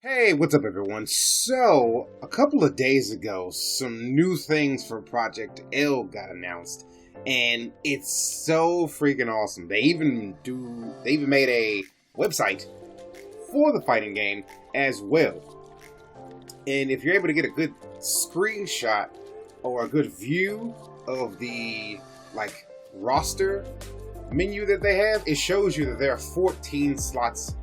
Hey, what's up everyone? So, a couple of days ago, some new things for Project L got announced, and it's so freaking awesome. They even made a website for the fighting game as well. And if you're able to get a good screenshot or a good view of the roster menu that they have, it shows you that there are 14 slots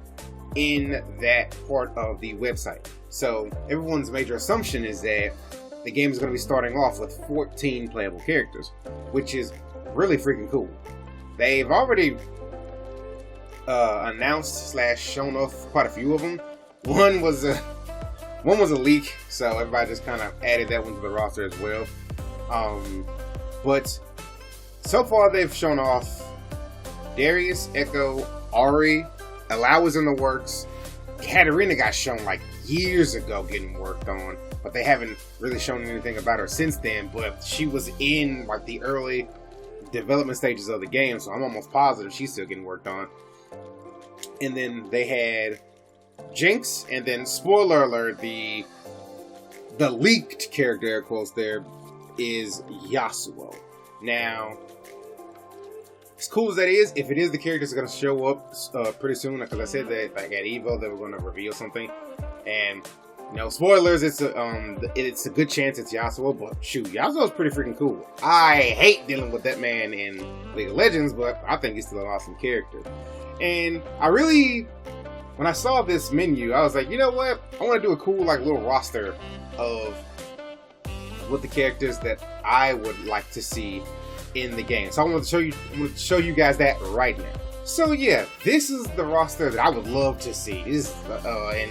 in that part of the website. So everyone's major assumption is that the game is going to be starting off with 14 playable characters, which is really freaking cool. They've already announced / shown off quite a few of them. One was a leak, so everybody just kind of added that one to the roster as well. But so far they've shown off Darius, Echo, Ari. Allow is in the works. Katarina got shown years ago getting worked on, but they haven't really shown anything about her since then. But she was in the early development stages of the game, so I'm almost positive she's still getting worked on. And then they had Jinx, and then spoiler alert, the leaked character, air quotes there, is Yasuo. Now, as cool as that is, if it is the character that's going to show up pretty soon, because I said that at Evo they were going to reveal something, and spoilers, it's a good chance it's Yasuo, but shoot, Yasuo's pretty freaking cool. I hate dealing with that man in League of Legends, but I think he's still an awesome character. And when I saw this menu, I was like, you know what? I want to do a cool little roster of what the characters that I would like to see in the game. So I'm going to show you guys that right now. So yeah, this is the roster that I would love to see. This is in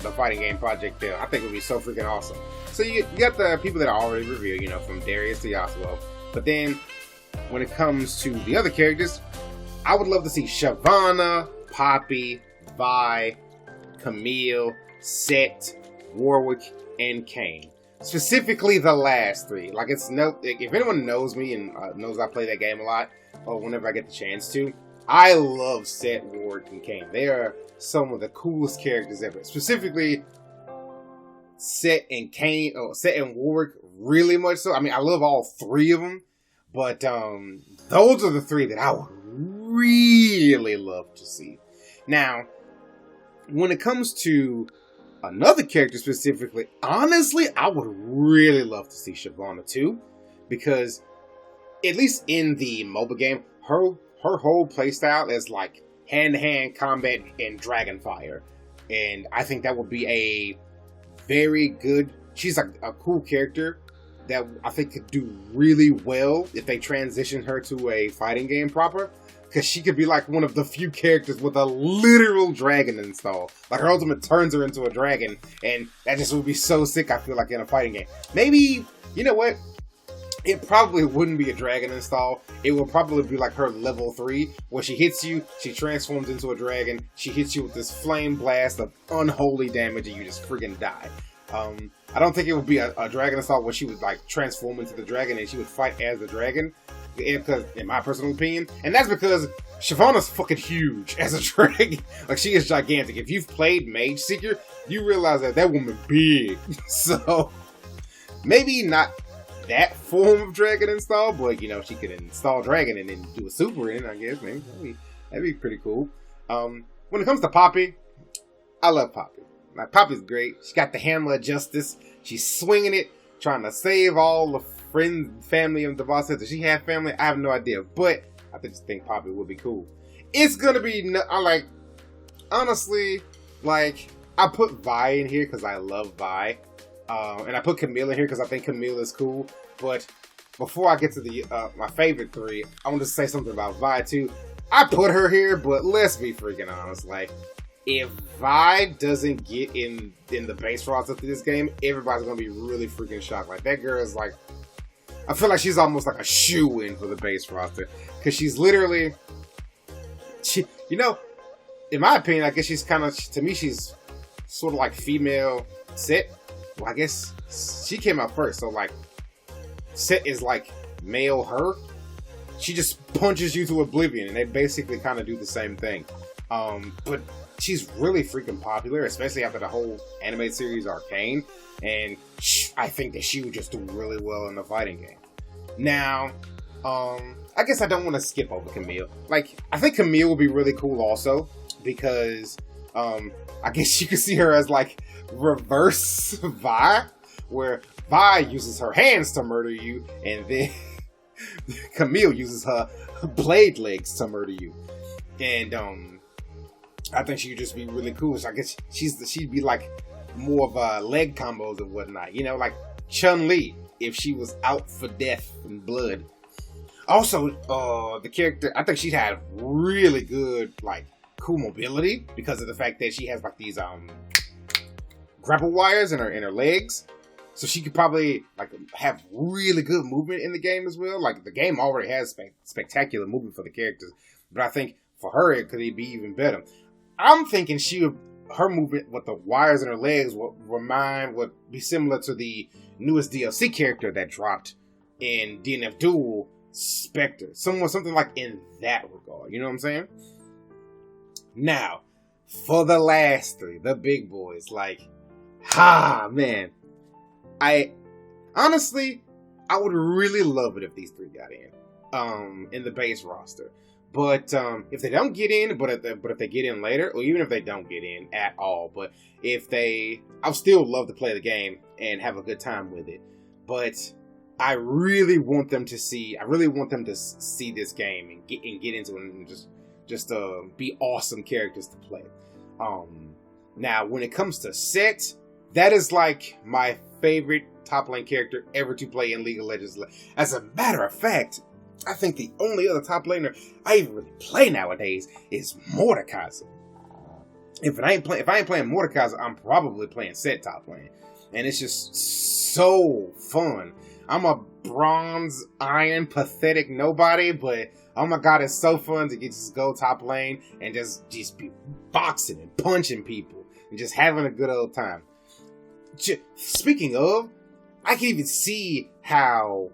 the fighting game Project L. I think it would be so freaking awesome. So you got the people that are already revealed, from Darius to Yasuo. But then when it comes to the other characters, I would love to see Shyvana, Poppy, Vi, Camille, Sett, Warwick, and Cong. Specifically the last three. If anyone knows me and knows I play that game a lot, or whenever I get the chance to, I love Sett, Warwick, and Cong. They are some of the coolest characters ever. Specifically, Sett and Warwick, really much so. I mean, I love all three of them, but those are the three that I would really love to see. Now, when it comes to another character specifically, honestly, I would really love to see Shyvana too, because at least in the mobile game, her whole playstyle is hand-to-hand combat and dragon fire, and I think that would be a very good. She's a cool character that I think could do really well if they transition her to a fighting game proper. Because she could be one of the few characters with a literal dragon install. Her ultimate turns her into a dragon. And that just would be so sick, I feel in a fighting game. Maybe, you know what? It probably wouldn't be a dragon install. It will probably be her level 3. Where she hits you, she transforms into a dragon. She hits you with this flame blast of unholy damage and you just freaking die. I don't think it would be a dragon install where she would transform into the dragon and she would fight as the dragon. Because, in my personal opinion, and that's because Shyvana's fucking huge as a dragon. She is gigantic. If you've played Mage Seeker, you realize that woman big. So, maybe not that form of dragon install, but she could install dragon and then do a super in, I guess. Maybe that'd be pretty cool. When it comes to Poppy, I love Poppy. Poppy's great. She got the hammer of justice. She's swinging it, trying to save all the family of the boss. Does she have family? I have no idea, but I just think Poppy would be cool. It's gonna be honestly, I put Vi in here because I love Vi, and I put Camille in here because I think Camille is cool. But before I get to the my favorite three, I want to say something about Vi too. I put her here, but let's be freaking honest. If Vi doesn't get in the base roster to this game, everybody's gonna be really freaking shocked. That girl is I feel she's almost a shoo-in for the base roster. Because she's literally... in my opinion, I guess she's to me, she's sort of female Sett. Well, I guess she came out first, so Sett is male her. She just punches you to oblivion, and they basically kind of do the same thing. But she's really freaking popular, especially after the whole anime series Arcane, and I think that she would just do really well in the fighting game. Now, I guess I don't want to skip over Camille. Like, I think Camille would be really cool also, because I guess you could see her as like reverse Vi, where Vi uses her hands to murder you, and then Camille uses her blade legs to murder you. And I think she would just be really cool. So I guess she'd be like more of leg combos and whatnot. You know, like Chun-Li if she was out for death and blood. Also, the character, I think she'd have really good, like, cool mobility because of the fact that she has like these grapple wires in her legs. So she could probably like have really good movement in the game as well. Like, the game already has spectacular movement for the characters, but I think for her it could be even better. I'm thinking her movement with the wires in her legs would be similar to the newest DLC character that dropped in DNF Duel, Spectre. Something like in that regard. You know what I'm saying? Now, for the last three, the big boys, like, man. I would really love it if these three got in the base roster. But if they don't get in, but if they get in later, or even if they don't get in at all, but I'll still love to play the game and have a good time with it. But I really want them to see this game and get into it and just be awesome characters to play. Now, when it comes to Sett, that is like my favorite top lane character ever to play in League of Legends. As a matter of fact, I think the only other top laner I even really play nowadays is Mordekaiser. If I ain't playing Mordekaiser, I'm probably playing Sett top lane. And it's just so fun. I'm a bronze, iron, pathetic nobody, but oh my god, it's so fun to just go top lane and just be boxing and punching people and just having a good old time. Speaking of, I can even see how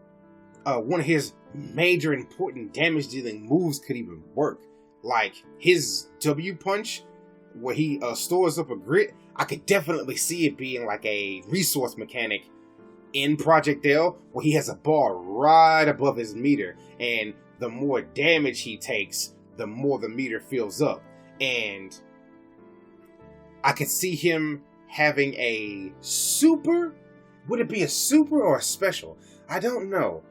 one of his major important damage dealing moves could even work. Like his W punch, where he stores up a grit. I could definitely see it being like a resource mechanic in Project L, where he has a bar right above his meter, and the more damage he takes, the more the meter fills up. And I could see him having a super. Would it be a super or a special? I don't know.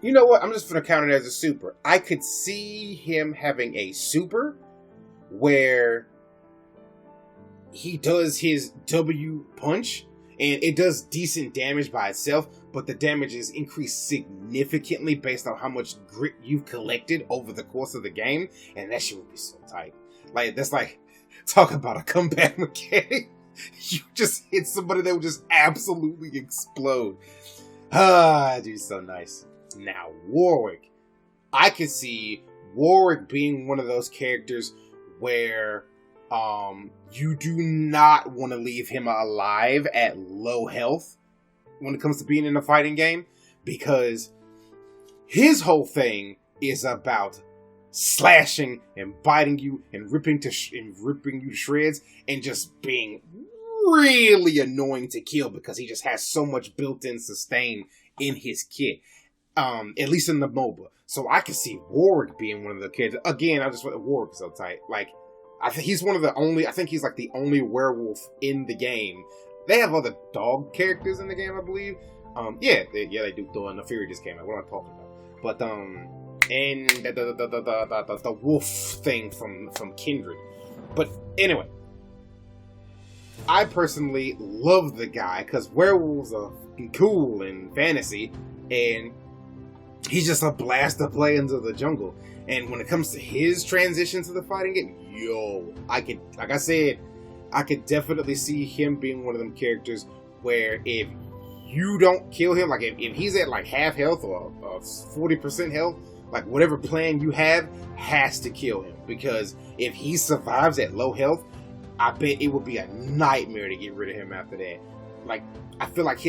You know what? I'm just going to count it as a super. I could see him having a super where he does his W punch and it does decent damage by itself, but the damage is increased significantly based on how much grit you've collected over the course of the game, and that shit would be so tight. Like, that's like, talk about a comeback mechanic. You just hit somebody that would just absolutely explode. Dude, so nice. Now, Warwick. I could see Warwick being one of those characters where you do not want to leave him alive at low health when it comes to being in a fighting game, because his whole thing is about slashing and biting you and ripping you to shreds and just being really annoying to kill because he just has so much built-in sustain in his kit. At least in the MOBA. So I can see Warwick being one of the characters. Again, I just want Warwick so tight. Like, I think he's like the only werewolf in the game. They have other dog characters in the game, I believe. They do. Though, and the Fury just came out. What am I talking about? But and the wolf thing from Kindred. But anyway, I personally love the guy because werewolves are cool in fantasy, and he's just a blast to play into the jungle. And when it comes to his transition to the fighting game, I could definitely see him being one of them characters where if you don't kill him, like if he's at like half health or 40% health, like whatever plan you have has to kill him. Because if he survives at low health, I bet it would be a nightmare to get rid of him after that. Like, I feel like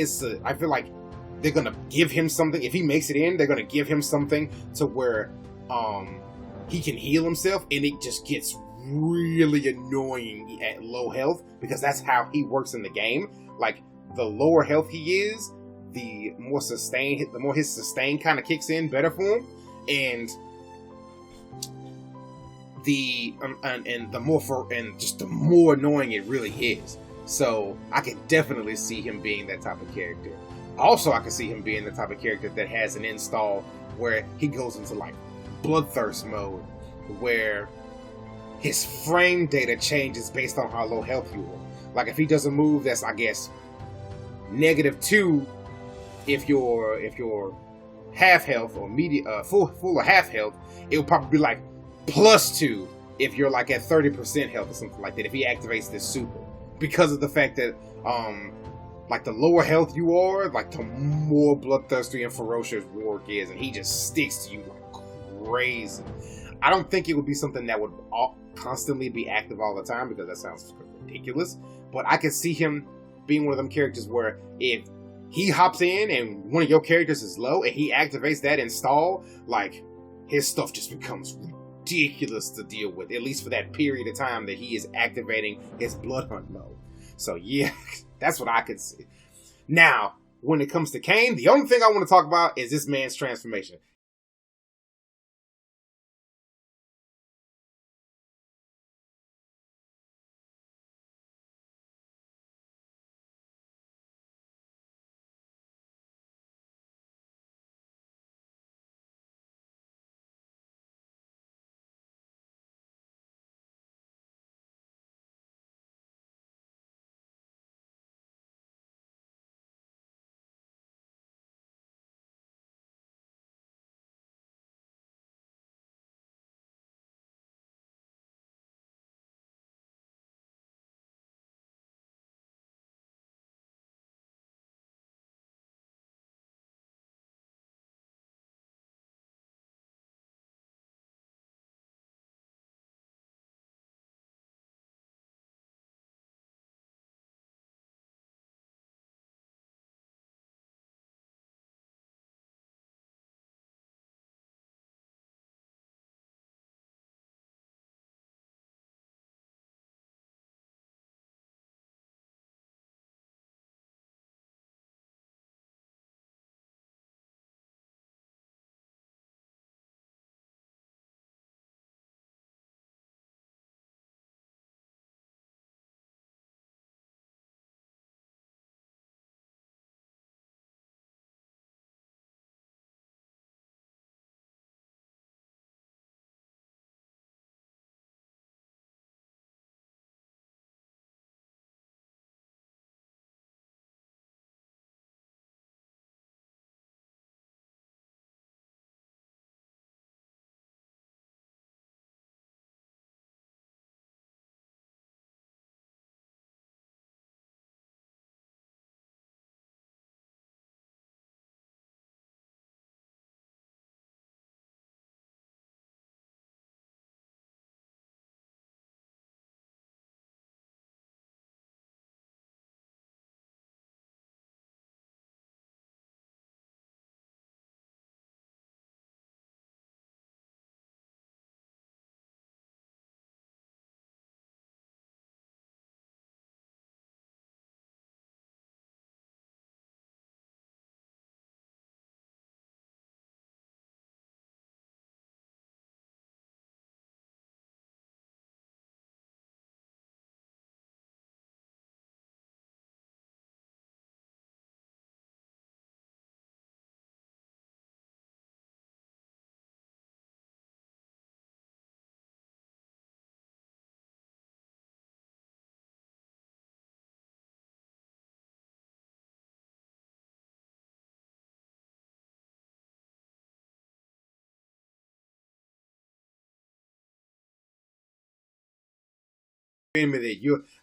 they're gonna give him something. If he makes it in, they're gonna give him something to where he can heal himself, and it just gets really annoying at low health, because that's how he works in the game. Like, the lower health he is, the more his sustain kind of kicks in better for him, and the more annoying it really is. So I can definitely see him being that type of character. Also, I can see him being the type of character that has an install where he goes into like bloodthirst mode, where his frame data changes based on how low health you are. Like, if he does a move that's, I guess, -2 if you're half health, or full or half health, it would probably be like +2 if you're like at 30% health or something like that, if he activates this super. Because of the fact that like, the lower health you are, like, the more bloodthirsty and ferocious Warwick is, and he just sticks to you like crazy. I don't think it would be something that would constantly be active all the time, because that sounds ridiculous. But I could see him being one of them characters where if he hops in and one of your characters is low and he activates that install, like, his stuff just becomes ridiculous to deal with, at least for that period of time that he is activating his blood hunt mode. So yeah, that's what I could see. Now, when it comes to Kane, the only thing I want to talk about is this man's transformation.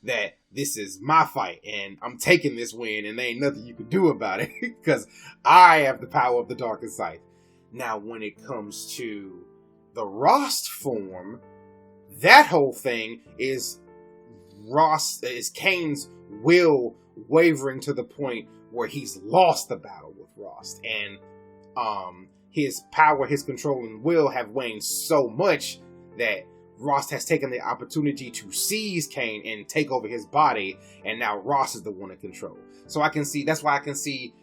That this is my fight and I'm taking this win and there ain't nothing you can do about it because I have the power of the darkest side. Now, when it comes to the Rost form, that whole thing is Kane's will wavering to the point where he's lost the battle with Rost, and his power, his control, and will have waned so much that Ross has taken the opportunity to seize Kane and take over his body, and now Ross is the one in control. So I can see, that's why I can see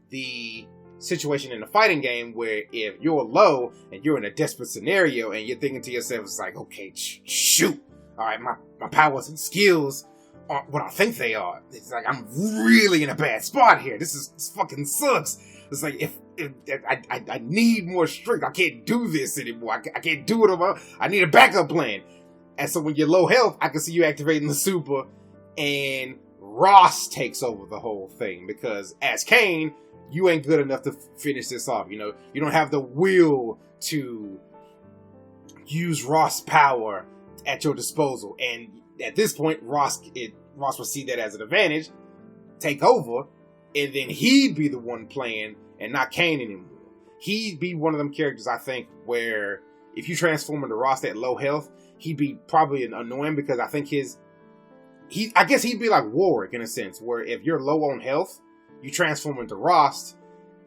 the situation in the fighting game where if you're low and you're in a desperate scenario and you're thinking to yourself, it's like, okay, shoot, all right, my powers and skills aren't what I think they are. It's like, I'm really in a bad spot here. This fucking sucks. It's like, if I need more strength. I can't do this anymore. I can't do it alone. I need a backup plan. And so when you're low health, I can see you activating the super, and Ross takes over the whole thing, because as Kane, you ain't good enough to finish this off. You know, you don't have the will to use Ross' power at your disposal. And at this point, Ross will see that as an advantage, take over, and then he'd be the one playing and not Kane anymore. He'd be one of them characters, I think, where if you transform into Ross at low health, he'd be probably annoying, because I think I guess he'd be like Warwick in a sense, where if you're low on health, you transform into Ross,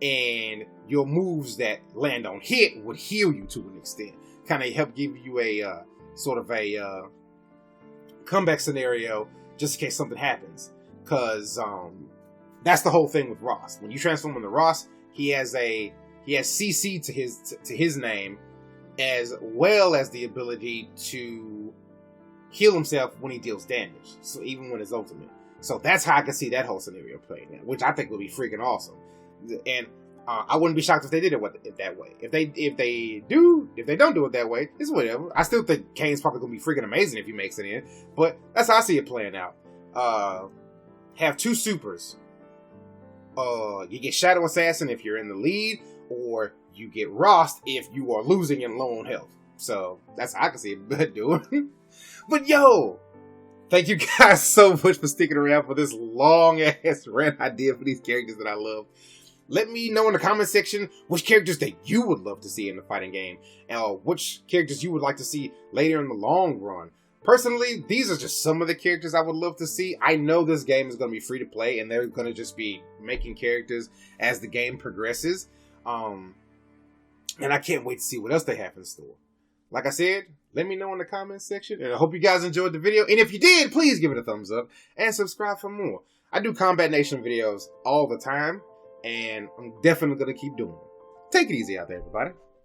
and your moves that land on hit would heal you to an extent. Kind of help give you a sort of a comeback scenario just in case something happens. Because that's the whole thing with Ross. When you transform into Ross, he has CC to his name, as well as the ability to heal himself when he deals damage. So even when it's ultimate. So that's how I can see that whole scenario playing out, which I think would be freaking awesome. And I wouldn't be shocked if they did it that way. If they don't do it that way, it's whatever. I still think Kane's probably gonna be freaking amazing if he makes it in. But that's how I see it playing out. Have two supers. You get Shadow Assassin if you're in the lead, or you get Ross if you are losing and low on health. So that's how I can see it doing. But yo, thank you guys so much for sticking around for this long ass rant idea for these characters that I love. Let me know in the comment section which characters that you would love to see in the fighting game, and which characters you would like to see later in the long run. Personally, these are just some of the characters I would love to see. I know this game is going to be free to play, and they're going to just be making characters as the game progresses. And I can't wait to see what else they have in store. Like I said, let me know in the comments section, and I hope you guys enjoyed the video. And if you did, please give it a thumbs up and subscribe for more. I do Combat Nation videos all the time, and I'm definitely going to keep doing them. Take it easy out there, everybody.